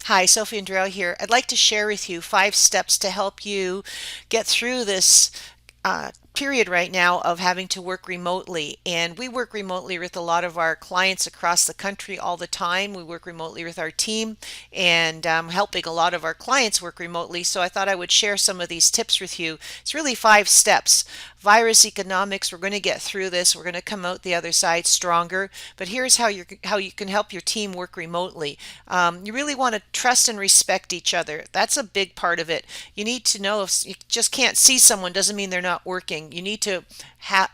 Hi, Sophie and Darrell here. I'd like to share with you 5 steps to help you get through this period right now of having to work remotely. And we work remotely with a lot of our clients across the country all the time. We work remotely with our team and helping a lot of our clients work remotely. So I thought I would share some of these tips with you. It's really 5 steps. VirusEconomics, we're going to get through this. We're going to come out the other side stronger. But here's how you can help your team work remotely. You really want to trust and respect each other. That's a big part of it. You need to know if you just can't see someone doesn't mean they're not working. You need to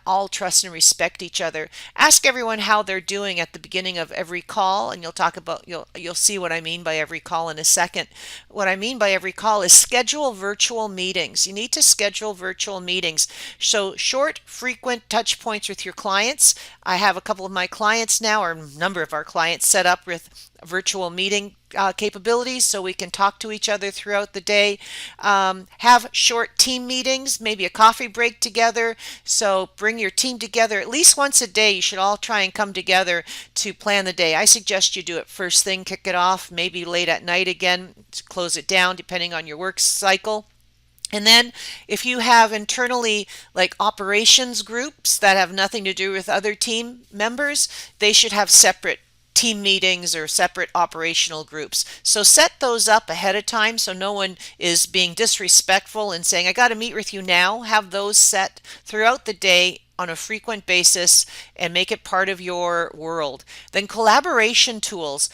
all trust and respect each other. Ask everyone how they're doing at the beginning of every call, and you'll see what I mean by every call in a second. What I mean by every call is schedule virtual meetings. You need to schedule virtual meetings. So short, frequent touch points with your clients. I have a couple of my clients now, or a number of our clients, set up with virtual meeting capabilities so we can talk to each other throughout the day. Have short team meetings, maybe a coffee break together. So bring your team together at least once a day. You should all try and come together to plan the day. I suggest you do it first thing, kick it off, maybe late at night again to close it down depending on your work cycle. And then if you have internally like operations groups that have nothing to do with other team members, they should have separate team meetings or separate operational groups. So set those up ahead of time so no one is being disrespectful and saying, I got to meet with you now. Have those set throughout the day on a frequent basis and make it part of your world. Then collaboration tools.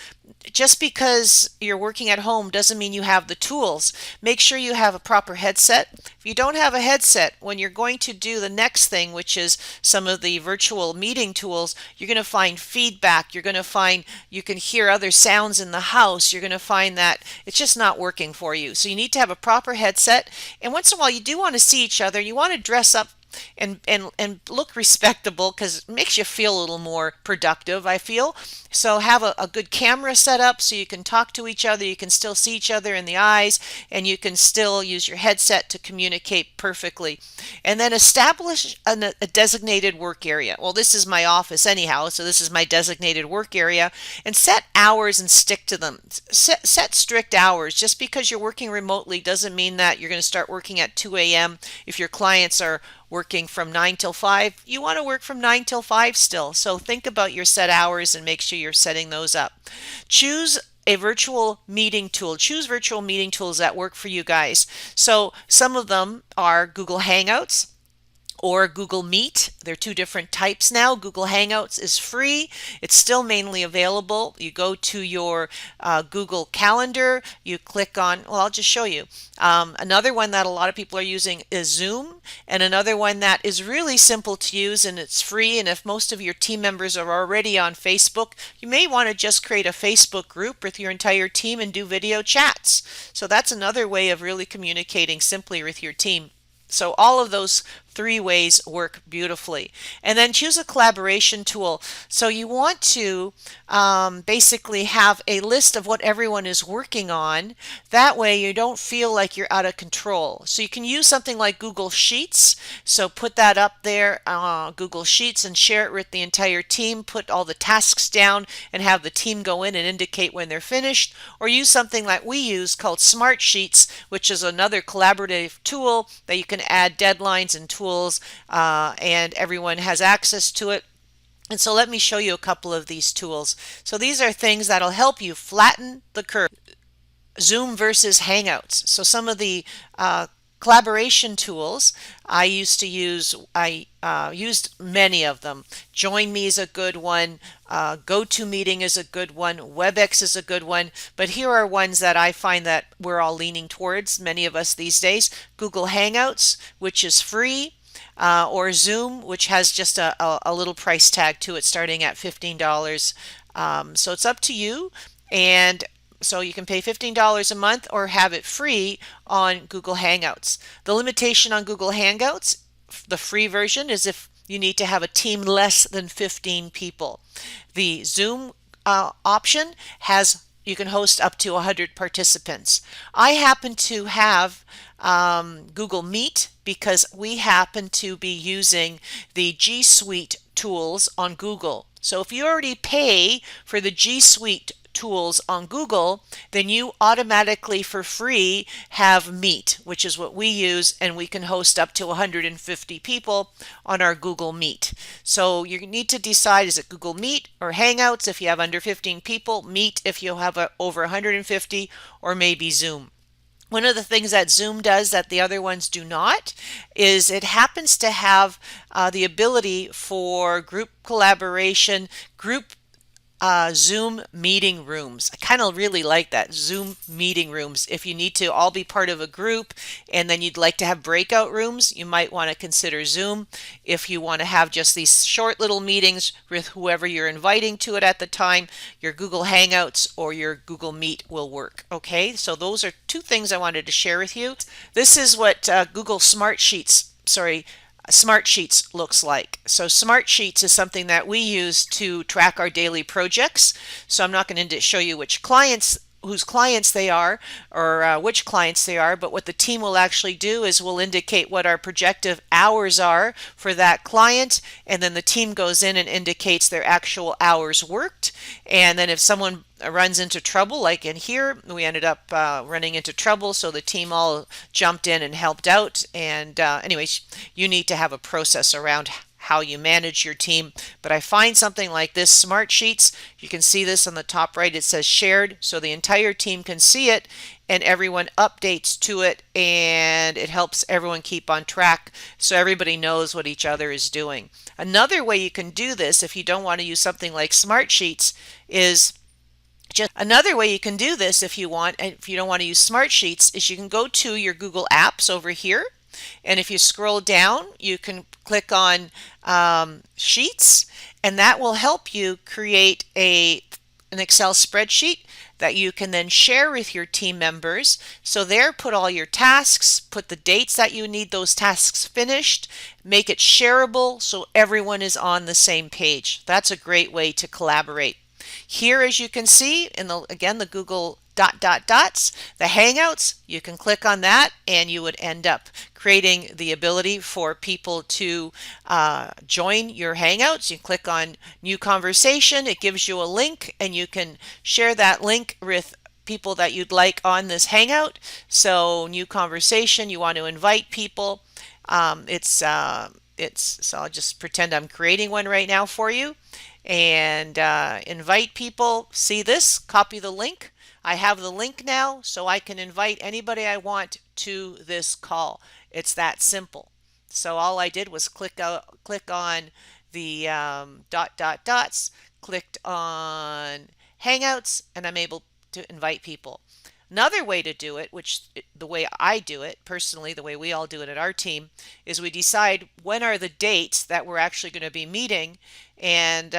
Just because you're working at home doesn't mean you have the tools. Make sure you have a proper headset. If you don't have a headset, when you're going to do the next thing, which is some of the virtual meeting tools, you're going to find feedback. You're going to find you can hear other sounds in the house. You're going to find that it's just not working for you. So you need to have a proper headset. And once in a while, you do want to see each other. You want to dress up and look respectable because it makes you feel a little more productive, I feel. So have a good camera set up so you can talk to each other, you can still see each other in the eyes, and you can still use your headset to communicate perfectly. And then establish a designated work area. Well, this is my office anyhow, so this is my designated work area. And set hours and stick to them. Set strict hours. Just because you're working remotely doesn't mean that you're going to start working at 2 a.m. If your clients are working from 9 till 5, you want to work from 9 till 5 still. So think about your set hours and make sure you're setting those up. Choose a virtual meeting tool. Choose virtual meeting tools that work for you guys. So some of them are Google Hangouts or Google Meet. They're two different types now. Google Hangouts is free. It's still mainly available. You go to your Google Calendar, you click on, well, I'll just show you. Another one that a lot of people are using is Zoom, and another one that is really simple to use and it's free. And if most of your team members are already on Facebook, you may want to just create a Facebook group with your entire team and do video chats. So that's another way of really communicating simply with your team. So all of those 3 ways work beautifully. And then choose a collaboration tool. So you want to basically have a list of what everyone is working on. That way you don't feel like you're out of control. So you can use something like Google Sheets. So put that up there, Google Sheets, and share it with the entire team. Put all the tasks down and have the team go in and indicate when they're finished. Or use something like we use called Smart Sheets, which is another collaborative tool that you can add deadlines and tools, and everyone has access to it. And so let me show you a couple of these tools. So these are things that'll help you flatten the curve. Zoom versus Hangouts. So some of the collaboration tools I used to use, I used many of them. Join Me is a good one. GoToMeeting is a good one. WebEx is a good one. But here are ones that I find that we're all leaning towards, many of us these days. Google Hangouts, which is free. Or Zoom, which has just a little price tag to it starting at $15. So it's up to you. And so you can pay $15 a month or have it free on Google Hangouts. The limitation on Google Hangouts, the free version, is if you need to have a team less than 15 people. The Zoom option has you can host up to 100 participants. I happen to have Google Meet because we happen to be using the G Suite tools on Google. So if you already pay for the G Suite tools on Google, then you automatically for free have Meet, which is what we use, and we can host up to 150 people on our Google Meet. So you need to decide, is it Google Meet or Hangouts if you have under 15 people, Meet if you have over 150, or maybe Zoom. One of the things that Zoom does that the other ones do not is it happens to have the ability for group collaboration, group Zoom meeting rooms. I kind of really like that. Zoom meeting rooms. If you need to all be part of a group and then you'd like to have breakout rooms, you might want to consider Zoom. If you want to have just these short little meetings with whoever you're inviting to it at the time, your Google Hangouts or your Google Meet will work. Okay, so those are two things I wanted to share with you. This is what Google Smartsheets looks like. So Smartsheets is something that we use to track our daily projects. So I'm not going to show you whose clients they are or which clients they are, but what the team will actually do is we'll indicate what our projected hours are for that client, and then the team goes in and indicates their actual hours worked. And then if someone runs into trouble, like in here, we ended up running into trouble, so the team all jumped in and helped out. And anyways, you need to have a process around how you manage your team. But I find something like this, Smartsheets, you can see this on the top right, it says shared, so the entire team can see it and everyone updates to it, and it helps everyone keep on track so everybody knows what each other is doing. Another way you can do this if you don't want to use something like Smartsheets is another way you can do this if you don't want to use Smartsheets is you can go to your Google Apps over here, and if you scroll down you can click on Sheets, and that will help you create an Excel spreadsheet that you can then share with your team members. So there, put all your tasks, put the dates that you need those tasks finished, make it shareable so everyone is on the same page. That's a great way to collaborate. Here, as you can see, again, the Google dots, the Hangouts, you can click on that and you would end up creating the ability for people to join your Hangouts. You click on New Conversation, it gives you a link, and you can share that link with people that you'd like on this Hangout. So New Conversation, you want to invite people. So I'll just pretend I'm creating one right now for you and invite people. See this? Copy the link. I have the link now, so I can invite anybody I want to this call. It's that simple. So all I did was click on the dots, clicked on Hangouts, and I'm able to invite people. Another way to do it, which the way I do it personally, the way we all do it at our team, is we decide when are the dates that we're actually going to be meeting. And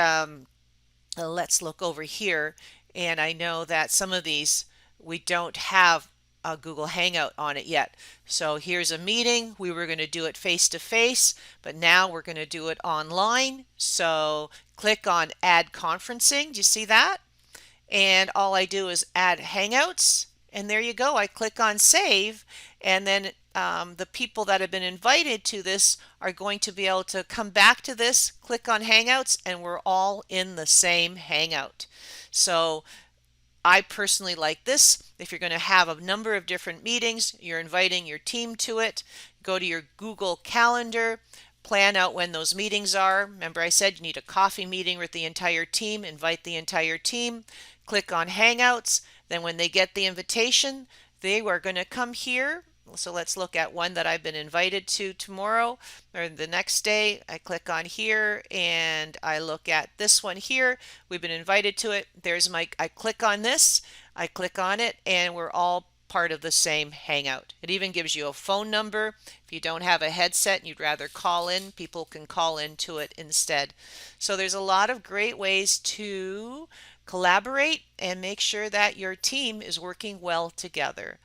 let's look over here. And I know that some of these we don't have a Google Hangout on it yet. So here's a meeting. We were going to do it face to face, but now we're going to do it online. So click on Add Conferencing. Do you see that? And all I do is add Hangouts. And there you go. I click on Save, and then the people that have been invited to this are going to be able to come back to this, click on Hangouts, and we're all in the same Hangout. So I personally like this. If you're going to have a number of different meetings, you're inviting your team to it, go to your Google Calendar, plan out when those meetings are. Remember I said you need a coffee meeting with the entire team, invite the entire team, click on Hangouts. Then when they get the invitation, they are going to come here. So let's look at one that I've been invited to tomorrow or the next day. I click on here and I look at this one here. We've been invited to it. I click on this, I click on it, and we're all part of the same Hangout. It even gives you a phone number. If you don't have a headset and you'd rather call in, people can call into it instead. So there's a lot of great ways to collaborate and make sure that your team is working well together.